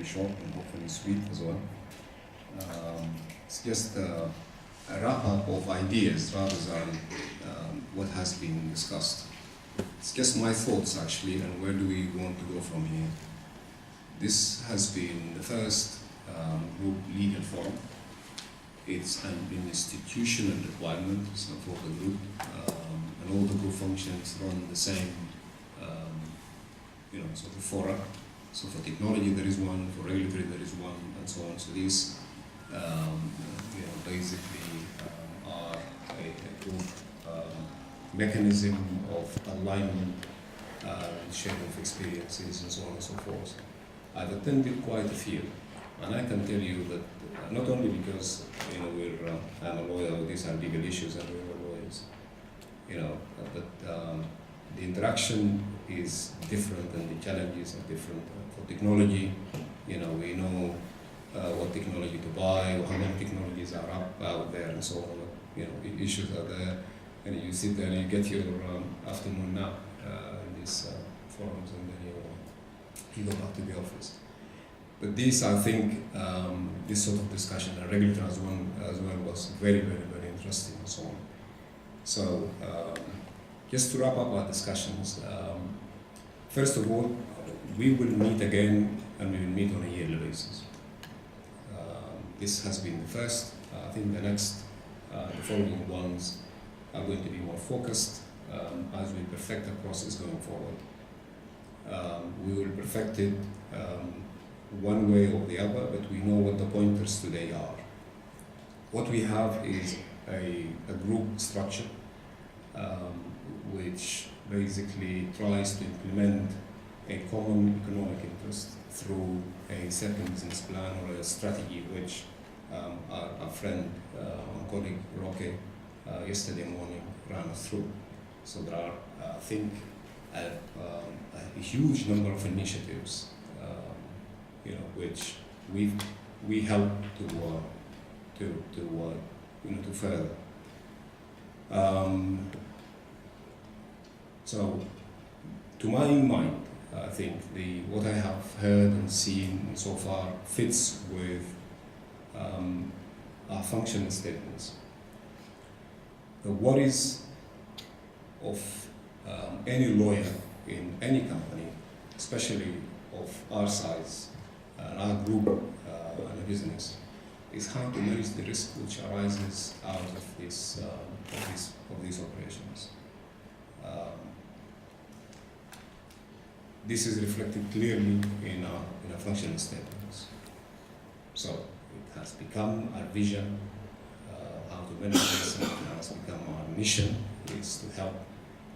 short and hopefully sweet as well. It's just a wrap-up of ideas rather than what has been discussed. It's just my thoughts actually, and where do we want to go from here. This has been the first group legal forum. It's an institutional requirement for the group, and all the group functions run the same, sort of fora. So for technology there is one, for regulatory there is one, and so on. So these, basically are a group mechanism of alignment, sharing of experiences, and so on and so forth. I've attended quite a few, and I can tell you that not only because I'm a lawyer, these are legal issues, and we're lawyers, but the interaction is different and the challenges are different. For technology, we know what technology to buy, or how many technologies are out there, and so on. Issues are there, and you sit there and you get your afternoon nap in these forums, and then you go back to the office. But this, I think, this sort of discussion, and regulatory as well, was very, very, very interesting and so on. So, just to wrap up our discussions, first of all, we will meet again, and we will meet on a yearly basis. This has been the first. I think the following ones are going to be more focused as we perfect the process going forward. We will perfect it one way or the other, but we know what the pointers today are. What we have is a group structure which basically tries to implement a common economic interest through a certain business plan or a strategy which our friend, our colleague Roque, yesterday morning ran us through. So there are, I think, a huge number of initiatives, which we help to further. So, to my mind, I think what I have heard and seen so far fits with our functional statements. The worries of any lawyer in any company, especially of our size and our group and a business, is how to manage the risk which arises out of these operations. This is reflected clearly in our functional statements. So it has become our vision, how to manage this, and it has become our mission, is to help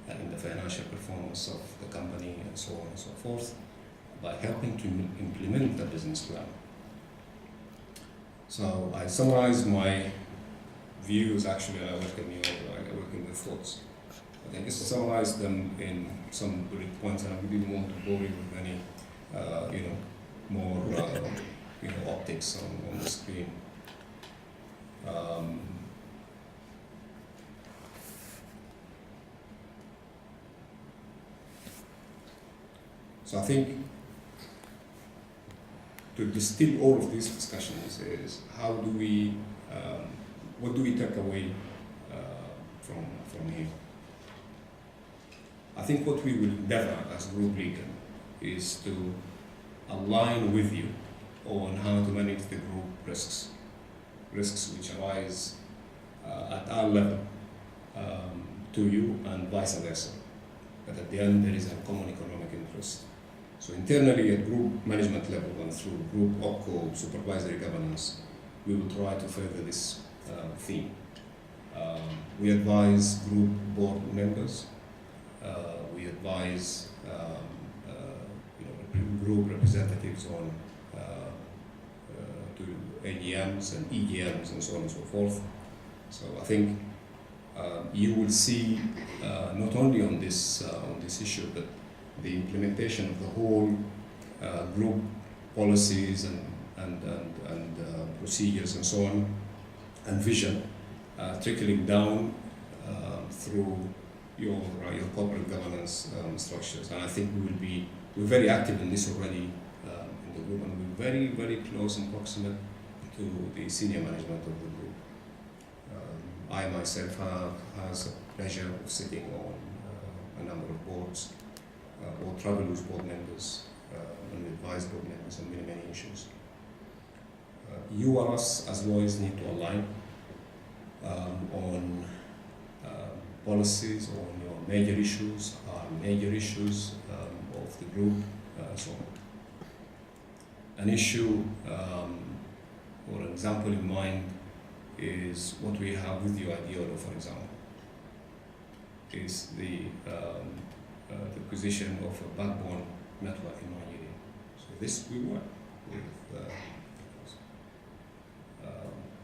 in the financial performance of the company and so on and so forth, by helping to implement the business plan. So I summarize my views. Actually, I welcome the thoughts. I think just to summarize them in some bullet points, and I didn't want to bore you with any, more, optics on the screen. So I think to distill all of these discussions is what do we take away from here? I think what we will endeavor as group legal is to align with you on how to manage the group risks which arise at our level to you and vice versa. But at the end there is a common economic interest. So internally at group management level and through group OPCO supervisory governance, we will try to further this theme. We advise group board members. We advise group representatives on to AGMs and EGMs and so on and so forth. So I think you will see not only on this issue, but the implementation of the whole group policies and procedures and so on, and vision trickling down through your corporate governance structures. And I think we're very active in this already in the group, and we're very, very close and proximate to the senior management of the group. I myself has a pleasure of sitting on a number of boards, or travel with board members, and advise board members on many, many issues. You or us as lawyers need to align on policies, on your major issues, major issues of the group, so on. An issue or an example in mind is what we have with the IDEO, for example, is the acquisition of a backbone network in Nigeria. So this we work with.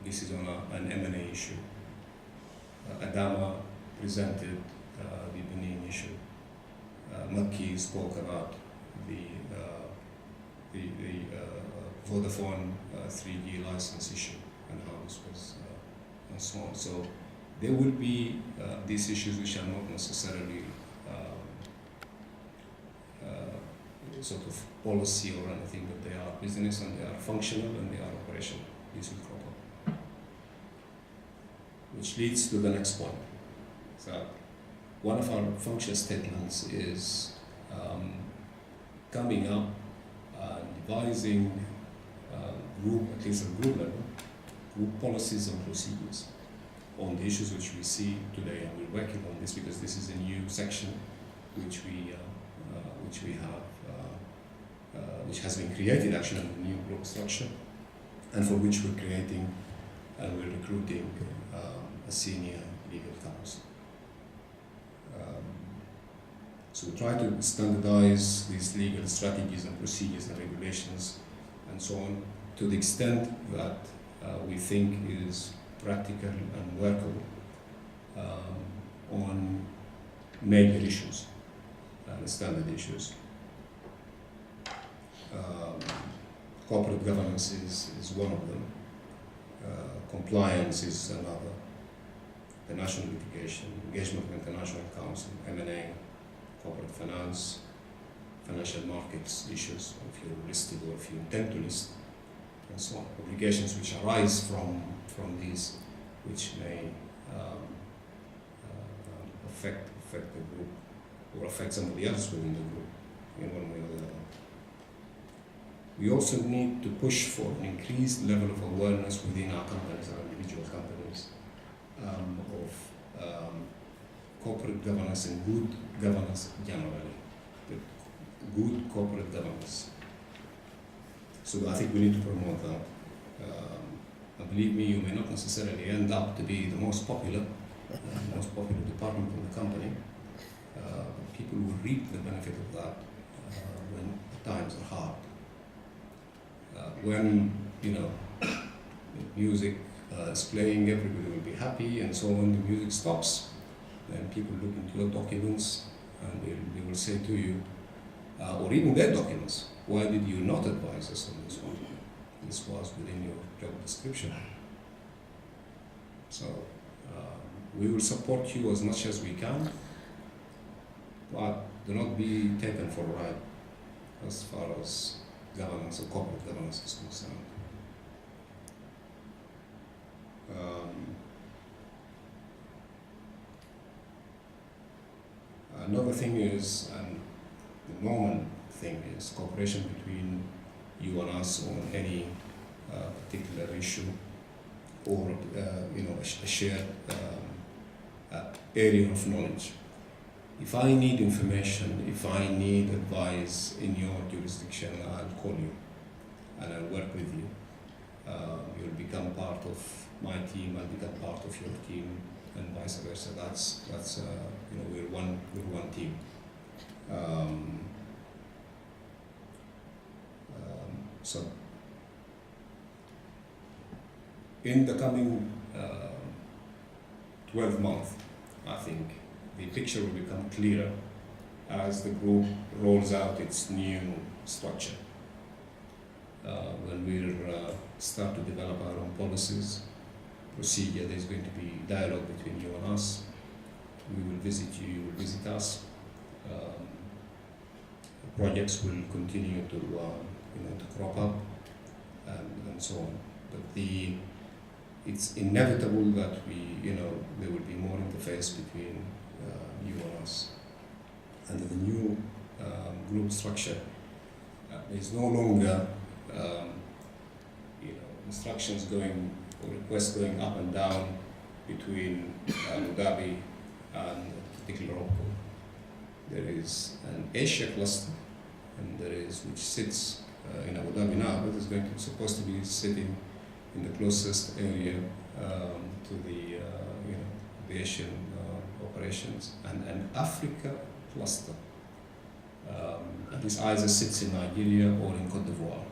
This is on an M&A issue. Adama presented the Benin issue. Makki spoke about the Vodafone 3G license issue and how this was and so on. So there will be these issues which are not necessarily sort of policy or anything, but they are business and they are functional and they are operational. This will crop up. Which leads to the next point. So one of our function statements is coming up and devising group, at least at group level, group policies and procedures on the issues which we see today, and we're working on this because this is a new section which we have, which has been created actually in the new group structure, and for which we're creating and we're recruiting a senior legal counsel. So we try to standardize these legal strategies and procedures and regulations and so on to the extent that we think is practical and workable on major issues and standard issues. Corporate governance is one of them. Compliance is another. The national litigation, engagement with international counsel, M&A, corporate finance, financial markets issues, if you're listed or if you intend to list, and so on. Obligations which arise from these, which may affect the group or affect somebody else within the group in one way or the other. We also need to push for an increased level of awareness within our companies, our individual companies, of corporate governance and good governance generally, but good corporate governance. So I think we need to promote that. And believe me, you may not necessarily end up to be the most popular department in the company. People will reap the benefit of that when times are hard. When music is playing, everybody will be happy, and so when the music stops, then people look into your documents and they will say to you, or even their documents, why did you not advise us on this one? This was within your job description. So we will support you as much as we can, but do not be taken for a ride as far as governance or corporate governance is concerned. Another thing is, and the normal thing is, cooperation between you and us on any particular issue or a shared area of knowledge. If I need information, if I need advice in your jurisdiction, I'll call you and I'll work with you. You'll become part of my team, I'll become part of your team, and vice versa. That's we're one team. So in the coming 12 months, I think the picture will become clearer as the group rolls out its new structure. When we start to develop our own policies, procedure, there's going to be dialogue between you and us. We will visit you, you will visit us. Projects will continue to crop up. and so on. But it's inevitable that there will be more interface between you and us. Under the new group structure, there's no longer instructions going or requests going up and down between Abu Dhabi and a particular OPCO. There is an Asia cluster, and which sits in Abu Dhabi now, but is supposed to be sitting in the closest area to the Asian operations, and an Africa cluster. And this either sits in Nigeria or in Cote d'Ivoire.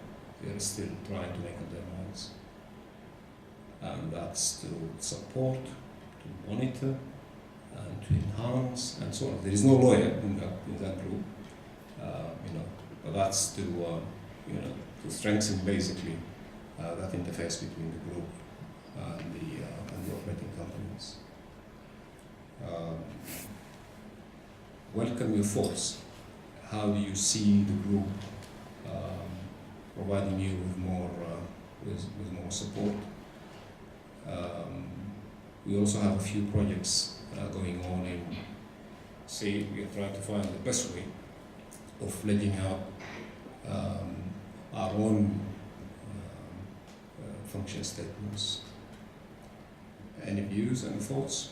They are still trying to make up their minds. And that's to support, to monitor, and to enhance, and so on. There is no lawyer in that group, but that's to strengthen basically that interface between the group and the operating companies. Welcome your thoughts. How do you see the group providing you with more support? We also have a few projects going on we are trying to find the best way of letting out our own function statements. Any views and thoughts?